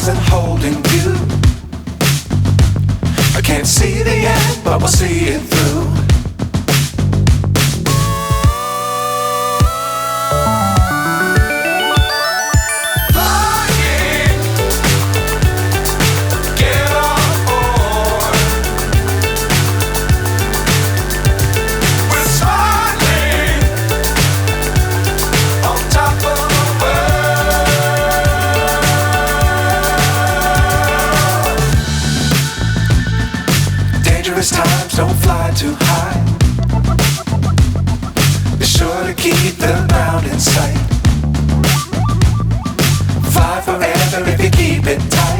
and holding you. I can't see the end, but we'll see it through. Times don't fly too high. Be sure to keep the ground in sight. Fly forever if you keep it tight.